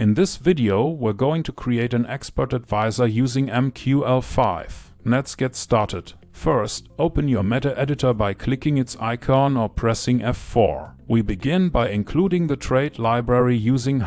In this video, we're going to create an expert advisor using MQL5. Let's get started. First, open your MetaEditor by clicking its icon or pressing F4. We begin by including the trade library using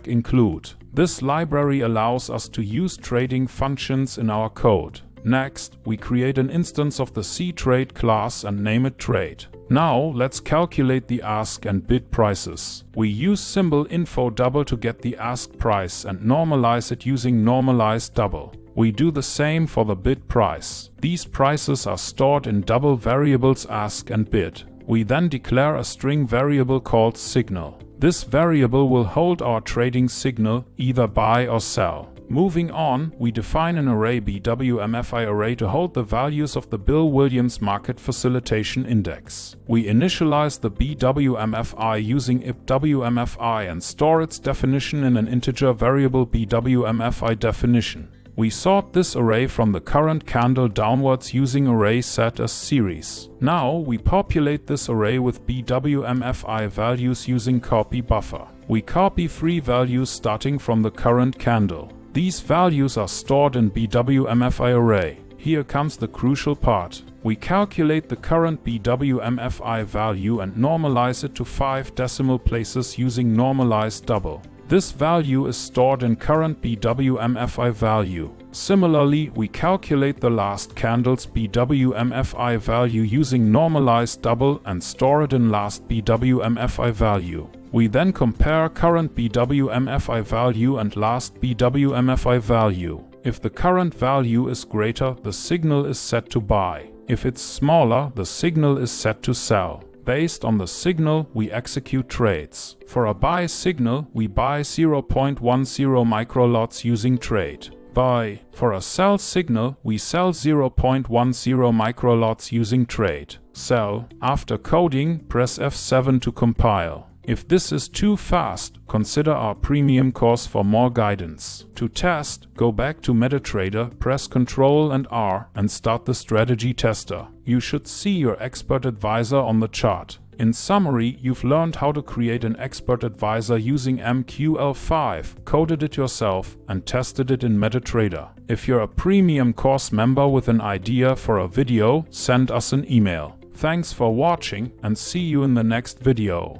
#include. This library allows us to use trading functions in our code. Next, we create an instance of the CTrade class and name it trade. Now, let's calculate the ask and bid prices. We use symbol info double to get the ask price and normalize it using normalize double. We do the same for the bid price. These prices are stored in double variables ask and bid. We then declare a string variable called signal. This variable will hold our trading signal, either buy or sell. Moving on, we define an array BWMFI array to hold the values of the Bill Williams Market Facilitation Index. We initialize the BWMFI using UpWMFI and store its definition in an integer variable BWMFI definition. We sort this array from the current candle downwards using array set as series. Now we populate this array with BWMFI values using copy buffer. We copy 3 values starting from the current candle. These values are stored in BWMFI array. Here comes the crucial part. We calculate the current BWMFI value and normalize it to 5 decimal places using normalize double. This value is stored in current BWMFI value. Similarly, we calculate the last candle's BWMFI value using normalize double and store it in last BWMFI value. We then compare current BWMFI value and last BWMFI value. If the current value is greater, the signal is set to buy. If it's smaller, the signal is set to sell. Based on the signal, we execute trades. For a buy signal, we buy 0.10 microlots using trade. Buy. For a sell signal, we sell 0.10 microlots using trade. Sell. After coding, press F7 to compile. If this is too fast, consider our premium course for more guidance. To test, go back to MetaTrader, press Ctrl and R, and start the strategy tester. You should see your expert advisor on the chart. In summary, you've learned how to create an expert advisor using MQL5, coded it yourself, and tested it in MetaTrader. If you're a premium course member with an idea for a video, send us an email. Thanks for watching, and see you in the next video.